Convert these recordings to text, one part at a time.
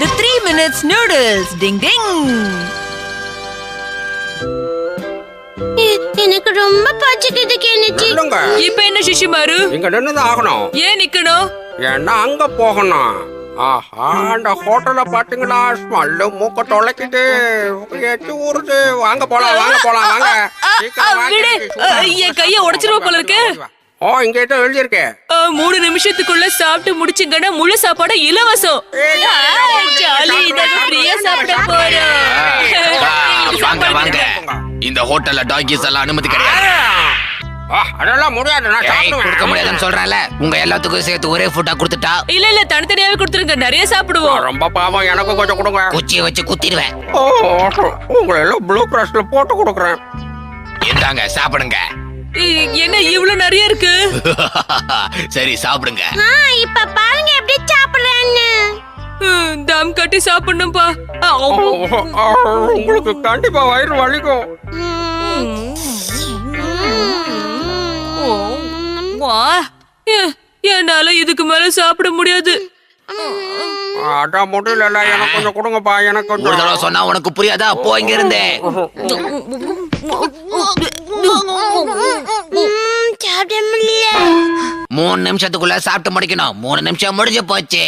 The 3 minutes noodles. Ding ding. எனக்கு ரொம்ப பசிக்குது கெனிச்சி. இப்ப என்ன சிஷிமாரு? இங்க நின்னு ஆகணும். ஏன் நிக்கணும்? ஏன்னா அங்க போகணும். ஆஹா, அந்த ஹோட்டல பாத்தீங்களா? ஸ்மெல்லு மூக்க தொலைக்குது, எச்சு ஊறுது. வாங்க போலாம், வாங்க போலாம், வாங்க. விடு, என் கைய உடைச்சிருவ போல இருக்கு. ஓ, இங்க ஏதோ எழுதியிருக்கு. 3 நிமிஷத்துக்குள்ள சாப்பிட்டு முடிச்சுங்கன்னா முழு சாப்பாடு இலவசம். ஜாலி, நாங்க ஃப்ரீயா சாப்பிட போறோம். வாங்க வாங்க. இந்த ஹோட்டல்ல டாகிஸ் எல்லாம் அனுமதி கிடையாது. அதெல்லாம் முடியாது, நான் சாப்பிடுவேன். கொடுக்க முடியாதுன்னு சொல்றேன்ல. உங்க எல்லாத்துக்கும் சேர்த்து ஒரே ஃபுட்டா கொடுத்துட்டா. இல்ல தனித்தனியாவே கொடுத்துருங்க, நிறைய சாப்பிடுவோம். ரொம்ப பாவம், எனக்கு கொஞ்சம் கொடுங்க. குச்சியை வச்சு குத்திடுவேன். உங்களை எல்லாம் ப்ளூ கிராஸ்ல போட்டு கொடுக்குறேன். இந்தாங்க சாப்பிடுங்க. என்ன இவ்வளவு நிறைய இருக்கு? சரி சாப்பிடுங்க. இப்ப பாருங்க எப்படி சாப்பிடுறேன்னு. தம் கட்டி சாப்பிடணும்பா. உங்களுக்கு கண்டிப்பா வயிறு வலிக்கும். என்னால இதுக்கு மேல சாப்பிட முடியாது. அதான் முடியல, எனக்கு கொஞ்சம் கொடுங்கப்பா. எனக்கு ஒரு தடவை சொன்னா உனக்கு புரியாதா? போ இங்க இருந்து. சாப்பிட முடியல. 3 நிமிஷத்துக்குள்ள சாப்பிட்டு முடிக்கணும். 3 நிமிஷம் முடிஞ்சு போச்சு.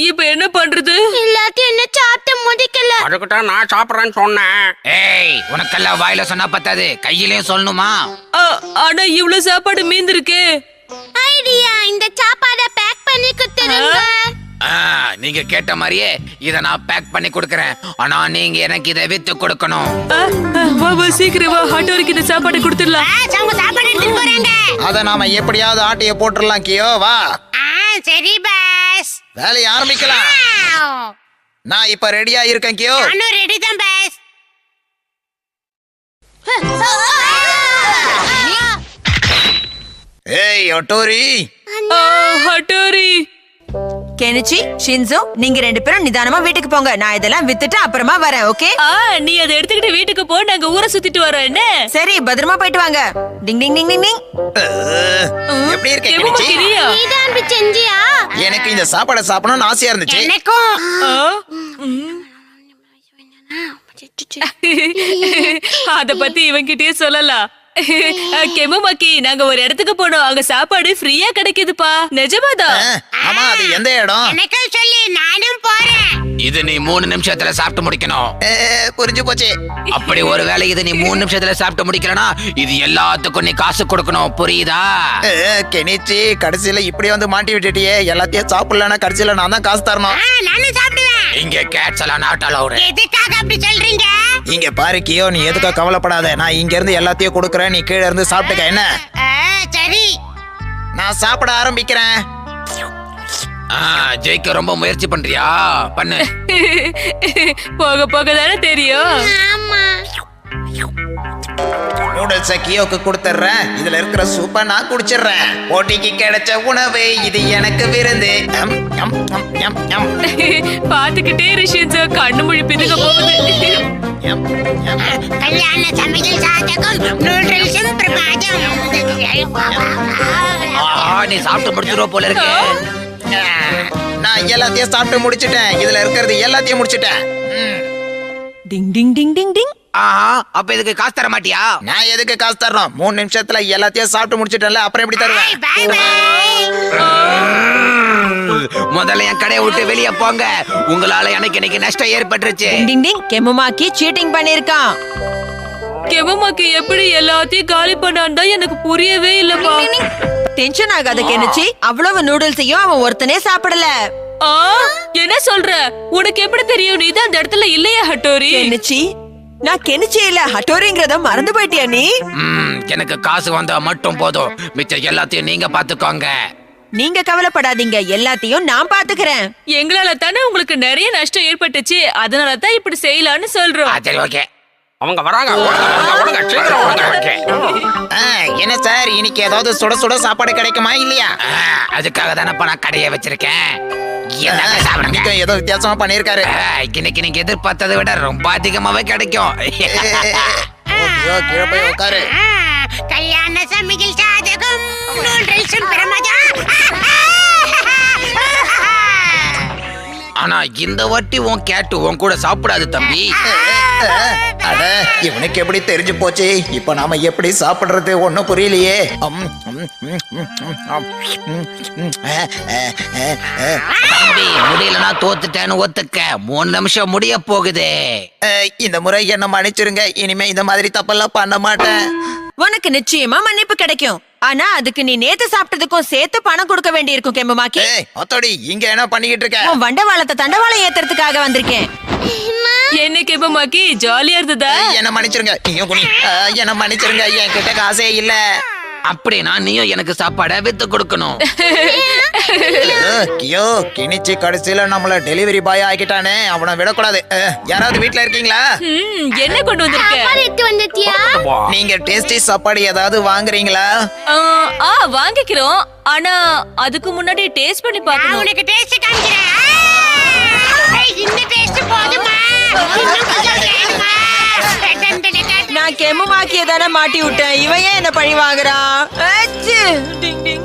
இப்ப என்ன பண்றது? எல்லாத்தையும் என்ன சாப்பிட்டு முடிக்கல. அதுக்குதான் நான் சாப்பிடுறேன்னு சொன்னேன். ஏய், உனக்கெல்லாம் வாயில சொன்னா பத்தாது, கையிலயும் சொல்லணுமா? ஆனா இவ்வளவு சாப்பாடு மீந்திருக்கே. ஐடியா, இந்த சாப்பாடை பேக் பண்ணி கொடுத்துருங்க. நீங்க கேட்ட மாதிரியே இத நான் பேக் பண்ணி கொடுக்கறேன். ஆனா நீங்க எனக்கு இதை வித்து கொடுக்கணும். வா சீக்கிரம் வா, ஹட்டோரிக்கு இந்த சாப்பாடு கொடுத்துடலாம். சாப்பாடு எடுத்துட்டு போறாங்க. அத நாம எப்படியாவது ஆட்டிய போட்டுடலாம் கியோ. வா. சரி பாஸ், வேலையை ஆரம்பிக்கலாம். நான் இப்ப ரெடியா இருக்கேன் கியோ. நானும் ரெடி தான் பாஸ். ஏய் ஒட்டோரி. ஹட்டோரி. கெனிச்சி, ஷின்சோ, நீங்க 2 பேரும் நிதானமா வீட்டுக்கு போங்க. நான் இதெல்லாம் வித்துட்டு அப்புறமா வரேன். ஓகே? நீ அதை எடுத்துக்கிட்டு வீட்டுக்கு போ, நாங்க ஊரை சுத்திட்டு வரோம். என்ன? சரி, பத்திரமா போயிட்டு வாங்க. டிங் டிங் டிங் டிங் டிங். எப்படி இருக்க கெனிச்சி? நீதான் அப்படி செஞ்சியா? எனக்கு இந்த சாப்பாடை சாப்பிடணும்னு ஆசையா இருந்துச்சு. எனக்கும். அத பத்தி இவன்கிட்டயே சொல்லலாம். கெமுமாக்கி, நாங்க ஒரு இடத்துக்கு போனோம். அங்க சாப்பாடு ஃப்ரீயா கிடைக்குதுப்பா. நிஜமாதான். ஆமா, அது எந்த இடம்? எனக்கு சொல்லி நானும் போறேன். இது நீ 3 நிமிஷத்துல சாப்பிட்டு முடிக்கணும். புரிஞ்சு போச்சு. அப்படி ஒருவேளை இது நீ 3 நிமிஷத்துல சாப்பிட்டு முடிக்கலனா இது எல்லாத்துக்கும் நீ காசு கொடுக்கணும். புரியுதா? கெனிச்சி, கடைசியில இப்படி வந்து மாட்டி விட்டுட்டியே. எல்லாத்தையும் சாப்பிடலன்னா கடைசியில நான் தான் காசு தரணும். நானும் சாப்பிடுவேன். இங்க கேட்ஸ் எல்லாம் நாட் அலௌட். எதுக்காக அப்படி சொல்றீங்க? இங்க பாரு கியோ, நீ எதுக்கா கவலைப்படாத. நான் இங்க இருந்து எல்லாத்தையும் கொடுக்கறேன், நீ கீழே இருந்து சாப்பிட்டுக்க. என்ன? சரி, நான் சாப்பிட ஆரம்பிக்கிறேன். ஜெயிக்க ரொம்ப முயற்சி பண்றியா? பண்ணு. போக போக தானே தெரியும். ஆமா. நூடுல்ஸ கியோக்கு கொடுத்துறேன். இதுல இருக்கிற சூப்பை நான் குடிச்சிடுறேன். போட்டிக்கு கிடைச்ச உணவு இது எனக்கு விருந்து. பாத்துக்கிட்டே ரிஷின்ஸ் கண்ணு மொழி பிதுங்க போகுது. கல்யாண சமையல் சாதகம் நூடுல்ஸும் பிரமாதம். நீ சாப்பிட்டு முடிச்சிருவ போல இருக்கு. நான் எல்லாத்தையும் சாப்பிட்டு முடிச்சிட்டேன். இதுல இருக்கிறது எல்லாத்தையும் முடிச்சிட்டேன். டிங் டிங் டிங் டிங் டிங். அப்ப இதுக்கு காசு தர மாட்டியா? நான் எதுக்கு காசு தரணும்? 3 நிமிஷத்துல எல்லாத்தையும் சாப்பிட்டு முடிச்சிட்டேன்ல, அப்புறம் எப்படி தருவேன்? பாய் பாய். முதல்ல என் கடையை விட்டு வெளியே போங்க. உங்களால எனக்கு இன்னைக்கு நஷ்டம் ஏற்பட்டுருச்சு. டிங் டிங் டிங். கெமுமாக்கி சீட்டிங் பண்ணிருக்கான். கெமுமாக்கி எப்படி எல்லாத்தையும் காலி பண்ணான்னு தான் எனக்கு புரியவே இல்லப்பா. டென்ஷன் ஆகாத கெனிச்சி, அவ்வளவு நூடுல்ஸையும் அவன் ஒருத்தனே சாப்பிடல. என்ன சொல்ற? உனக்கு எப்படி தெரியும்? நீ தான் அந்த இடத்துல இல்லையா ஹட்டோரி? கெனிச்சி, நான் கெனிச்சி இல்ல, ஹட்டோரிங்கிறத மறந்து போயிட்டியா நீ? எனக்கு காசு வந்தா மட்டும் போதும். மிச்சம் எல்லாத்தையும் நீங்க பாத்துக்கோங்க. நீங்க கவலைப்படாதீங்க, எல்லாத்தையும் நான் பாத்துக்கிறேன். எங்களால தானே உங்களுக்கு நிறைய நஷ்டம் ஏற்பட்டுச்சு. அதனால தான் இப்படி செய்யலான்னு சொல்றோம். சரி, ஓகே. அவங்க வராங்க. என்ன சார், இன்னைக்கு ஏதாவது சுட சுட சாப்பாடு கிடைக்குமா இல்லையா? அதுக்காக தானே நான் கடையை வச்சிருக்கேன். ஏதோ வித்தியாசமா பண்ணிருக்காரு. இன்னைக்கு நீங்க எதிர்பார்த்ததை விட ரொம்ப அதிகமாவே கிடைக்கும். கீழே போய் உட்காரு. கல்யாண சமையல் சாதகம் நூடுல்ஸும் பிரமாதம். ஆனா இந்த வாட்டி உன் கேட்டு உன் கூட சாப்பிடாது தம்பி. அட இவனுக்கு எப்படி தெரிஞ்சு போச்சு? இப்ப நாம எப்படி சாப்பிடுறது ஒண்ணும் புரியலையே. தம்பி முடியலன்னா தோத்துட்டேன்னு ஒத்துக்க. 3 நிமிஷம் முடிய போகுது. இந்த முறை என்ன மன்னிச்சிருங்க. இனிமே இந்த மாதிரி தப்பெல்லாம் பண்ண மாட்டேன். உனக்கு நிச்சயமா மன்னிப்பு கிடைக்கும். ஆனா அதுக்கு நீ நேத்து சாப்பிட்டதுக்கும் சேர்த்து பணம் கொடுக்க வேண்டியிருக்கும் கெம்புமாக்கி. அத்தோடி இங்க என்ன பண்ணிக்கிட்டு இருக்க? உன் வண்டவாளத்தை தண்டவாளம் ஏத்துறதுக்காக வந்திருக்கேன். என்ன கெம்புமாக்கி ஜாலியா இருந்ததா? என்ன மன்னிச்சிருங்க. நீயும் குனி. என்ன மன்னிச்சிருங்க. என்கிட்ட காசே இல்ல. அப்படின்னா நீயும் எனக்கு சாப்பாடை வித்து கொடுக்கணும். கியோ கிணிச்சு கடைசியில நம்மள டெலிவரி பாய் ஆக்கிட்டானே. அவனை விடக்கூடாது. யாராவது வீட்ல இருக்கீங்களா? என்ன கொண்டு வந்திருக்க? சாப்பாடு எடுத்து வந்துட்டியா? நீங்க டேஸ்டி சாப்பாடு ஏதாவது வாங்குறீங்களா? வாங்கிக்கிறோம். ஆனா அதுக்கு முன்னாடி டேஸ்ட் பண்ணி நான் பார்க்கணும். உனக்கு டேஸ்ட் காமிக்கிறேன். இந்த டேஸ்ட் போதுமா? இன்னும் கொஞ்சம் வேணுமா? நான் கெம்புமாக்கிய தானே மாட்டி விட்டேன். இவன் ஏன் என்ன பழி வாங்குறான்? அச்சு! டிங் டிங்.